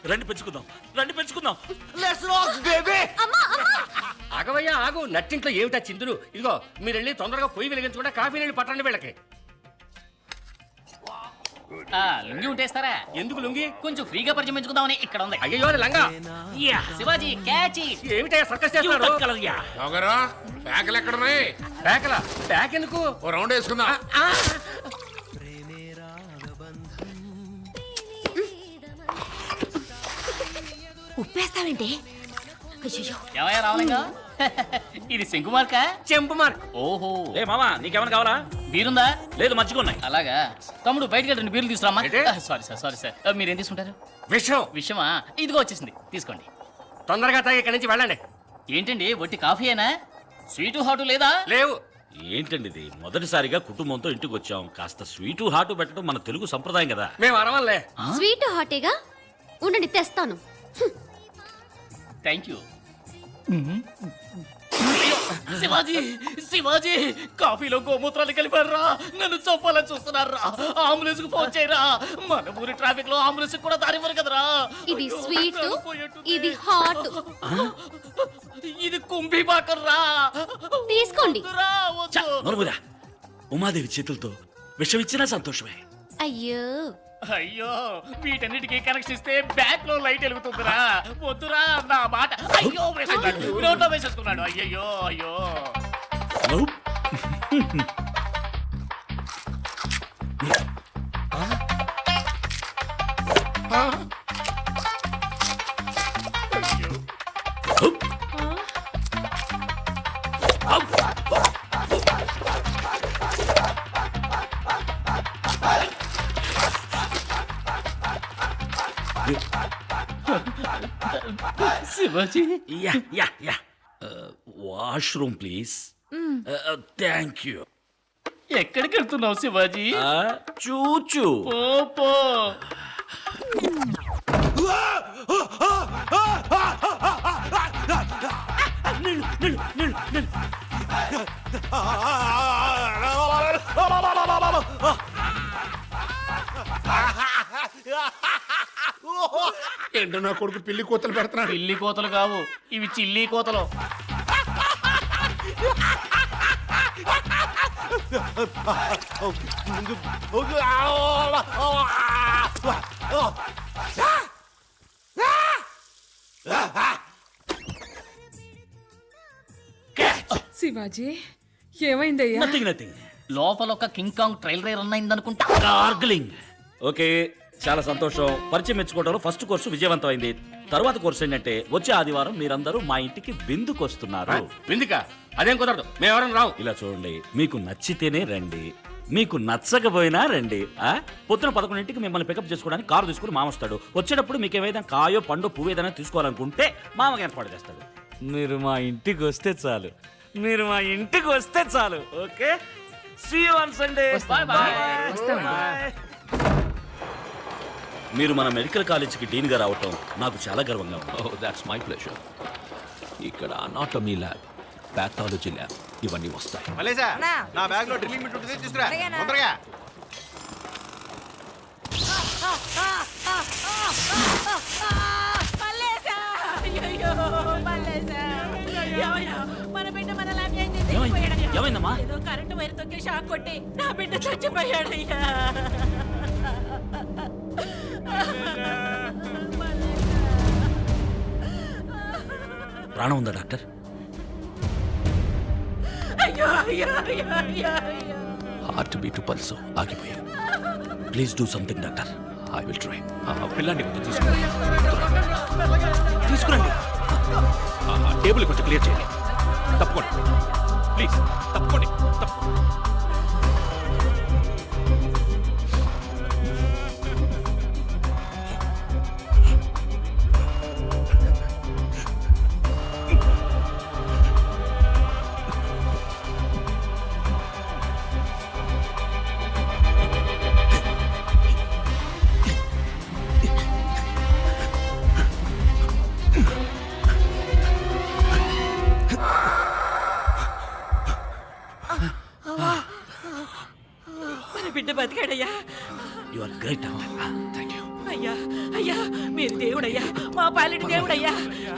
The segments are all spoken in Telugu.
రండి పెంచుకుందాం, రండి పెంచుకుందాం. ఆగవయ్యా ఆగు, నట్టింట్లో ఏమిటా చిందులు? ఇదిగో మీరు వెళ్ళి తొందరగా పొయ్యి వెలిగించకుండా కాఫీ నీళ్ళు పట్టండి వీళ్ళకి. లుంగి ఉంటేస్తారా? ఎందుకు లుంగి? కొంచెం ఫ్రీగా పరిచయం పెంచుకుందామని ఇక్కడ ఉంది. అయ్యో అది లంగా. శివాజీ క్యాచ్. ఏమిటయ్యా సర్కస్ చేస్తారు? ప్యాకలు ఎక్కడున్నాయి? ప్యాకలా? ప్యాక్ ఎందుకు? ఓ రౌండ్ వేసుకుందాం. ఉప్పేస్తావేంటి? ఏమయ్యా రావలింగా, ఇది శంకు మార్కా? చెంపు మార్క్. ఓహో, ఏ మామా, నీకేమైనా కావాలా? బీరుందా? లేదు, మర్చిగా ఉన్నాయి. అలాగా తమ్ముడు, బయటికి 2 బీర్లు తీసుకురామ్మా. ఏంటి? సారీ సార్, మీరేం తీసుకుంటారు? విషయం. విషయమా? ఇదిగో వచ్చేసింది, తీసుకోండి. తొందరగా తాగి ఇక్కడి నుంచి వెళ్ళండి. ఏంటండి, వట్టి కాఫీయేనా? స్వీటు హాటు లేదా? లేవు. ఏంటండి ఇది? మొదటిసారిగా కుటుంబంతో ఇంటికి వచ్చాం. కాస్త స్వీటు హాటు పెట్టడం మన తెలుగు సంప్రదాయం కదా. మేము అరవల్లే. స్వీట్ హాటేగా ఉండండి, తెస్తాను. Thank you. శివాజీ కాఫీలో గోమూత్రాలు కలిపారా? నన్ను చంపాలని చూస్తున్నారా? అంబులెన్స్ కు ఫోన్ చేయరా? మన ఊరి ట్రాఫిక్ లో అంబులెన్స్ కూడా దారివ్వరు కదరా. ఇది స్వీట్, ఇది హాట్. ఇది కుంభీ బాకర్రా. తీసుకోండి. నలుగురా, ఉమాదేవి చేతులతో విషం ఇచ్చినా సంతోషమే. అయ్యో, వీటన్నిటికీ కనెక్షన్ ఇస్తే బ్యాక్ లో లైట్ వెలుగుతుందిరా. వద్దురా నా మాట. అయ్యో వేసుకున్నాడు, నోట్లో వేసేసుకున్నాడు. అయ్యో అయ్యో. Shivaji, washroom please. Thank you. ఎక్కడికి వెళ్తున్నావు శివాజీ? చూచు. పో. ఏంటో నా కొడుకు పిల్లి కూతలు పెడుతున్నాడు. పిల్లి కోతలు కావు, ఇవి చిల్లి కోతలు. శివాజీ, ఏమైందయ్యా? నథింగ్. లోపల ఒక కింగ్ కాంగ్ ట్రైల్ రైల్ అయిందనుకుంటా. గార్గ్లింగ్. ఓకే, చాలా సంతోషం. పరిచయం మెచ్చుకోవడంలో ఫస్ట్ కోర్సు విజయవంతమైంది. తరువాత కోర్సు ఏంటంటే వచ్చే ఆదివారం మీరందరూ మా ఇంటికి విందుకు వస్తున్నారు. విందుక? అదేం కుదరదు, మేమెవరం రావు. ఇలా చూడండి, మీకు నచ్చితేనే రండి, మీకు నచ్చకపోయినా రండి. పొద్దున 11ంటికి మిమ్మల్ని పికప్ చేసుకోవడానికి కారు తీసుకుని మామ వస్తాడు. వచ్చేటప్పుడు మీకు ఏమైనా కాయో పండు పువ్వు ఏదైనా తీసుకోవాలనుకుంటే మామకి ఏర్పాటు చేస్తాడు. మీరు మా ఇంటికి వస్తే చాలు, మీరు మా ఇంటికి వస్తే చాలు. Okay, see you on Sunday. Bye bye. మీరు మన మెడికల్ కాలేజీకి డీన్ గా రావటం నాకు చాలా గర్వంగా ఉంది. Oh, that's my pleasure. ఇక్కడ అనాటమీ ల్యాబ్, పాథాలజీ ల్యాబ్ ఇవన్నీ వస్తాయి. మలేసా, నా బ్యాగ్ లో డ్రిల్లింగ్ బిట్ ఉంటుంది, తీసుకురా తొందరగా. మన బిడ్డ మన ల్యాబ్ ఏం చేసి ఏమైందమ్మా? ఏదో కరెంటు వైర్ తొక్కి షాక్ కొట్టి నా బిడ్డ చచ్చిపోయాడయ్యా. ప్రాణం ఉందా డాక్టర్? హార్ట్ బీట్ పల్స్ ఆగిపోయాయి. Please do something doctor. I will try. పిల్లాన్ని కొంచెం తీసుకురండి. టేబుల్ కొంచెం క్లియర్ చేయండి. తప్పకోండి ప్లీజ్, తప్పకోండి. మన బిడ్డ బతికాడయ్యా. You are great doctor. Thank you. అయ్యా అయ్యా మీరు దేవుడయ్యా మా పాలిటి దేవుడయ్యా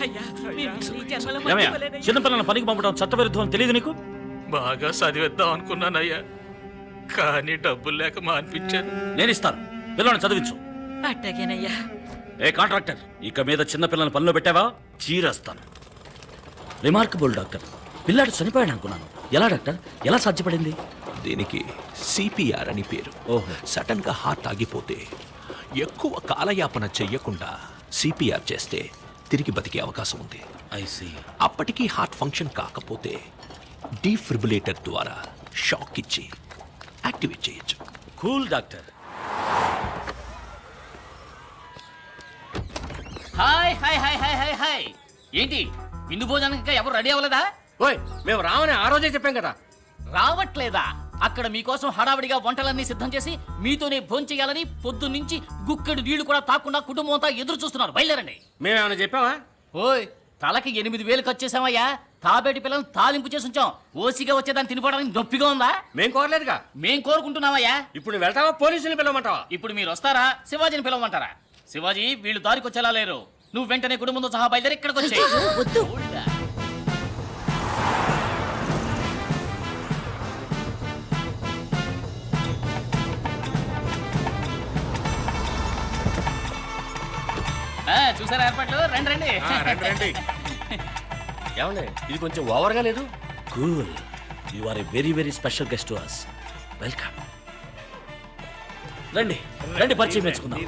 అయ్యా మీరు ఈ జన్మలో ఏమయ్యా మర్చిపోలేనయ్యా. చిన్నపిల్లల పనికి పంపడం చట్టవిరుద్ధం అని తెలియదు నీకు? బాగా చదివేద్దాం అనుకున్నానయ్యా, కానీ డబ్బులు లేక మానిపించాను. నేను ఇస్తాను, పిల్లల్ని చదివించు. అట్టగేనయ్యా. ఏ కాంట్రాక్టర్, ఇక మీద చిన్నపిల్లల్ని పనిలో పెట్టావా చీరేస్తాను. రిమార్కబుల్ డాక్టర్, పిల్లాడు చనిపోయాడు అనుకున్నాను. ఎలా డాక్టర్, ఎలా సాధ్యపడింది? దీనికి సిపిఆర్ అని పేరు. ఓహో. సడన్ గా హార్ట్ ఆగిపోతే ఎక్కువ కాలయాపన చెయ్యకుండా సిపిఆర్ చేస్తే తిరిగి బతికే అవకాశం ఉంది. ఐసీ. అప్పటికీ హార్ట్ ఫంక్షన్ కాకపోతే డీఫ్రిబులేటర్ ద్వారా షాక్ ఇచ్చి యాక్టివేట్ చేయొచ్చు. Cool doctor. Hi hi hi hi hi hi. ఏంటి విందు భోజనానికి ఇంకా ఎవరు రెడీ అవ్వలేదా? ఓయ్ మేము రావని ఆ రోజే చెప్పాం కదా. రావట్లేదా? అక్కడ మీకోసం హడావిడిగా వంటలన్నీ సిద్ధం చేసి మీతోనే భోంచేయాలని పొద్దున్నుంచి గుక్కడి నీళ్లు కూడా తాకుండా కుటుంబం అంతా ఎదురు చూస్తున్నారు. బయలుదేరండి. మేమేమైనా చెప్పావా? ఓయ్, తలకి 8,000 ఖర్చు చేసామయ్యా. తాబేటి పిల్లల్ని తాలింపు చేసి ఉంచాం. ఓసిగా వచ్చేదాన్ని తినిపోవడానికి నొప్పిగా ఉందా? మేం కోరలేదుగా. మేం కోరుకుంటున్నామయ్యా. ఇప్పుడు నువ్వు వెళ్తావా, పోలీసుని పిలవమంటావా? ఇప్పుడు మీరు వస్తారా, శివాజీని పిలవమంటారా? శివాజీ, వీళ్ళు దారికి వచ్చేలా లేరు. నువ్వు వెంటనే కుటుంబంతో సహా బయలుదేరి ఇక్కడికి వచ్చేయ్. వద్దు. చూసారా ఏర్పాట్లు? రండి రండి. రండి ఏమండి ఇది కొంచెం ఓవర్గా లేదు? Cool. You are a very very special guest to us. Welcome. రండి రండి, పరిచయం మెచ్చుకుందాం.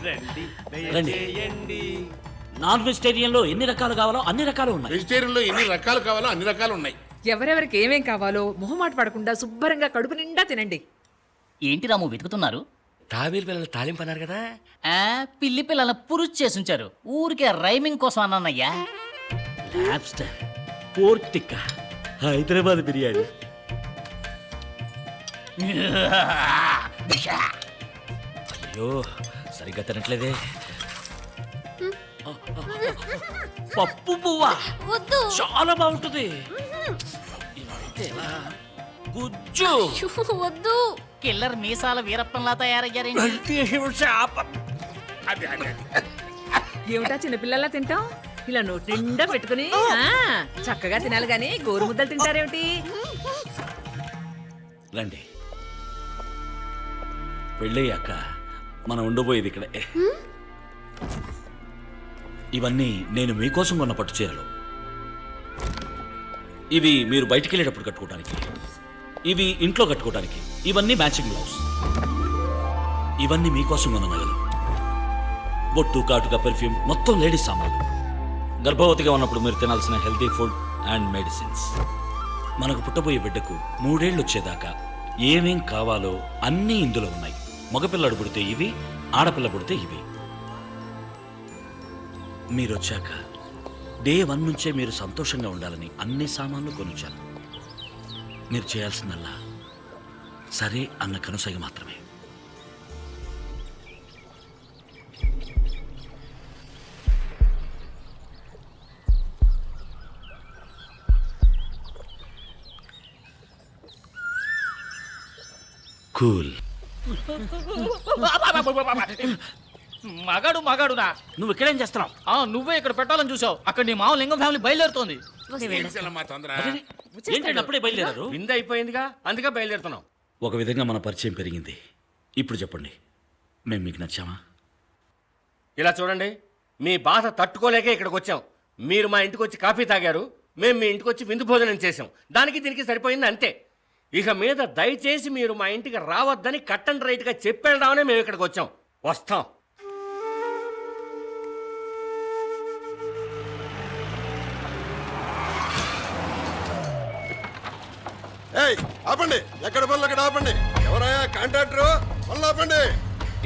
రండి. నాన్ వెజిటేరియన్లో ఎన్ని రకాలు కావాలో అన్ని రకాలు ఉన్నాయి. వెజిటేరియన్ లో ఎన్ని రకాలు కావాలో అన్ని రకాలు ఉన్నాయి. ఎవరెవరికి ఏమేం కావాలో మొహమాట పడకుండా శుభ్రంగా కడుపు నిండా తినండి. ఏంటి రాము వెతుకుతున్నారు? తాబేలు పిల్లలు తాలింపు అన్నారు కదా. పిల్లి పిల్లల పురుచు చేసుంచారు. ఊరికే రైమింగ్ కోసం అన్నానయ్యా. Lobster, pork tikka, Hyderabad biryani. అయ్యో సరిగ్గా తినట్లేదే. పప్పు పువ్వా వద్దు. చాలా బాగుంటుంది. ఇదైతే ఎలా? గుజ్జు. వద్దు. కిల్లర్ మీసాల వీరప్పంలా తయారయ్యారేంటి? ఏమిటా చిన్నపిల్లలా తింటాం? ఇలా నోటి నిండా పెట్టుకుని చక్కగా తినాలి గాని గోరు ముద్దలు తింటారేమిటి? రండి. పెళ్ళయ్యాక మనం ఉండబోయేది ఇక్కడే. ఇవన్నీ నేను మీకోసం కొన్న పట్టు చీరలు. ఇవి మీరు బయటికి వెళ్ళేటప్పుడు కట్టుకోవడానికి, ఇవి ఇంట్లో కట్టుకోవడానికి, ఇవన్నీ మ్యాచింగ్ బ్లౌజ్. ఇవన్నీ మీకోసం కొన్న నగలు. బొట్టు, కాటుక, పెర్ఫ్యూమ్, మొత్తం లేడీస్ సామాన్లు. గర్భవతిగా ఉన్నప్పుడు మీరు తినాల్సిన హెల్తీ ఫుడ్ అండ్ మెడిసిన్స్. మనకు పుట్టబోయే బిడ్డకు 3 ఏళ్ళు వచ్చేదాకా ఏమేం కావాలో అన్నీ ఇందులో ఉన్నాయి. మగపిల్లడు పుడితే ఇవి, ఆడపిల్ల పుడితే ఇవి. మీరు వచ్చాక డే 1 నుంచే మీరు సంతోషంగా ఉండాలని అన్ని సామాన్లు కొనుచ్చాను. మీరు చేయాల్సిందల్లా సరే అన్న కనుసైగ మాత్రమే. కూల్. మగాడు మగాడునా? నువ్వు ఇక్కడేం చేస్తున్నావు? నువ్వే ఇక్కడ పెట్టాలని చూసావు. అక్కడ నీ మామ లింగం ఫ్యామిలీ బయలుదేరుతోంది. మా తొందర. ఏంటంటే అప్పుడే బయలుదేరారు? విందు అయిపోయిందిగా, అందుకే బయలుదేరుతున్నాం. ఒక విధంగా మన పరిచయం పెరిగింది. ఇప్పుడు చెప్పండి, మేము మీకు నచ్చామా? ఇలా చూడండి, మీ బాధ తట్టుకోలేకే ఇక్కడికి వచ్చాం. మీరు మా ఇంటికి వచ్చి కాఫీ తాగారు, మేము మీ ఇంటికి వచ్చి విందు భోజనం చేసాం. దానికి దీనికి సరిపోయింది అంతే. ఇక మీద దయచేసి మీరు మా ఇంటికి రావద్దని కట్ అండ్ రైట్గా చెప్పేద్దామని మేము ఇక్కడికి వచ్చాం. వస్తాం. ఆపండి, ఎక్కడ పనులు అక్కడ ఆపండి. ఎవరయ్యా కాంట్రాక్టర్? పనులు ఆపండి.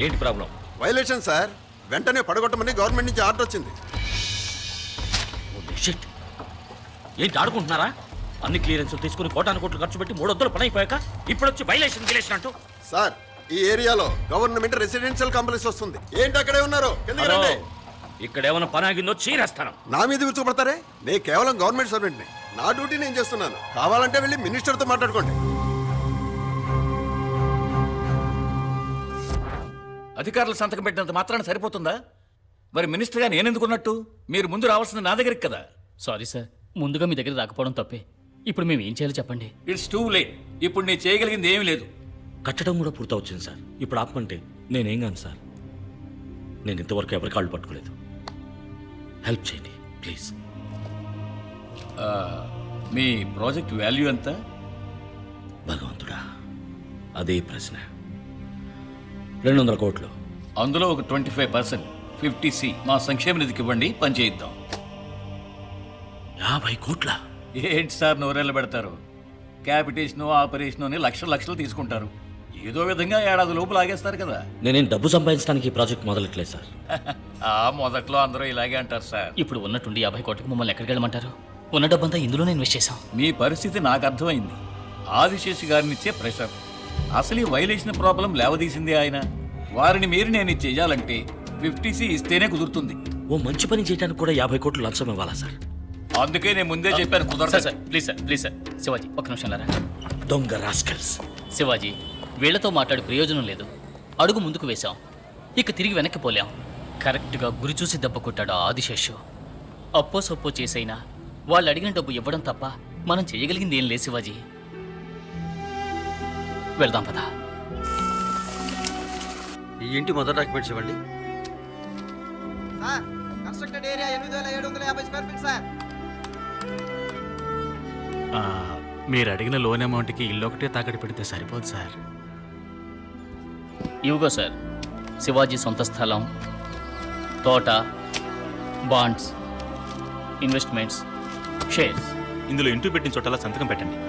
ఏంటి ప్రాబ్లం? వైలేషన్ సార్, వెంటనే పడగొట్టమని గవర్నమెంట్ నుంచి ఆర్డర్ వచ్చింది. షిట్. ఏంటి ఆడుకుంటున్నారా? అన్ని క్లియరెన్స్ తీసుకుని కోటాను కోట్లు ఖర్చు పెట్టి 300 పని అయిపోయాక ఇప్పుడు వచ్చి వైలేషన్ గిలేషన్ అంటూ. సార్, ఈ ఏరియాలో గవర్నమెంట్ రెసిడెన్షియల్ కాంప్లెక్స్ వస్తుంది. ఏంటి అక్కడే ఉన్నారు? కిందకి రండి. ఇక్కడ ఏమైనా పని ఆగిందో చీరేస్తాను. నా మీద విరుచుకుపడతారే? నేను కేవలం గవర్నమెంట్ సర్వెంట్ని. నా డ్యూటీ నేను చేస్తున్నాను. కావాలంటే వెళ్ళి మినిస్టర్తో మాట్లాడుకోండి. అధికారులు సంతకం పెట్టినంత మాత్రాన సరిపోతుందా? మరి మినిస్టర్గా నేనెందుకున్నట్టు? మీరు ముందు రావాల్సింది నా దగ్గరికి కదా. సారీ సార్, ముందుగా మీ దగ్గర రాకపోవడం తప్పే. ఇప్పుడు మేము ఏం చేయాలో చెప్పండి. It's too late. ఇప్పుడు నేను చేయగలిగింది ఏమీ లేదు. కట్టడం కూడా పూర్తవుతుంది సార్. ఇప్పుడు ఆపమంటే నేనేం కాను సార్. నేను ఇంతవరకు ఎవరి కాళ్ళు పట్టుకోలేదు. హెల్ప్ చేయండి ప్లీజ్. మీ ప్రాజెక్ట్ వాల్యూ ఎంత? భగవంతుడా, అదే ప్రశ్న. 200 కోట్లు. అందులో ఒక 25% 50C మా సంక్షేమ నిధికి ఇవ్వండి, పని చేయిద్దాం. 50 కోట్ల? ఏంటి సార్ నోరెళ్ళు పెడతారు? క్యాపిటేషను ఆపరేషను అని లక్షలు తీసుకుంటారు. ఏదో విధంగా ఏడాది లోపు లాగేస్తారు కదా. నేనేం డబ్బు సంపాదించడానికి ఈ ప్రాజెక్ట్ మొదలెట్లేదు సార్. మొదట్లో అందరూ ఇలాగే అంటారు సార్. ఇప్పుడు ఉన్నట్టుండి 50 కోట్లకు మమ్మల్ని ఎక్కడికి వెళ్ళమంటారు? ఉన్న డబ్బంతా ఇందులోనే ఇన్వెస్ట్ చేశాం. మీ పరిస్థితి నాకు అర్థమైంది. ఆదిశేషి గారిని ఇచ్చే ప్రెషర్, అసలు ఈ వైలేషన్ ప్రాబ్లం లేవదీసింది ఆయన. వారిని మీరు నేను ఇది చేయాలంటే 50C ఇస్తేనే కుదురుతుంది. ఓ మంచి పని చేయడానికి కూడా 50 కోట్లు లంచం ఇవ్వాలా సార్? అందుకే నేను ముందే చెప్పాను కుదరదు. సార్ ప్లీజ్ సార్ శివాజీ ఒక్క నిమిషం లారా. దొంగ రాస్కల్స్. శివాజీ, వీళ్లతో మాట్లాడి ప్రయోజనం లేదు. అడుగు ముందుకు వేశాం, ఇక తిరిగి వెనక్కి పోలేం. కరెక్ట్గా గురి చూసి దెబ్బ కొట్టాడు ఆ ఆదిశేషు. అప్పో సొప్పో చేసైనా వాళ్ళు అడిగిన డబ్బు ఇవ్వడం తప్ప మనం చేయగలిగింది ఏం లేదు శివాజీ. వెళ్దాం పదా. ఈ ఇంటి మొదటి డాక్యుమెంట్స్ ఇవ్వండి. Sir, constructed area 8750 square feet sir. మీరు అడిగిన లోన్ అమౌంట్కి ఇల్లు ఒకటే తాకడి పెడితే సరిపోదు సార్. ఇవిగో సార్, శివాజీ సొంత స్థలం, తోట, బాండ్స్, ఇన్వెస్ట్మెంట్స్, షేర్స్. ఇందులో ఇంటూ పెట్టిన చోటలా సంతకం పెట్టండి.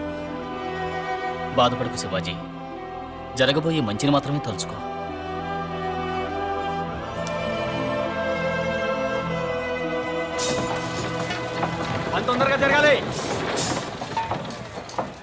బాధపడకు శివాజీ, జరగబోయే మంచిని మాత్రమే తలుచుకో. తొందరగా జరగాలి.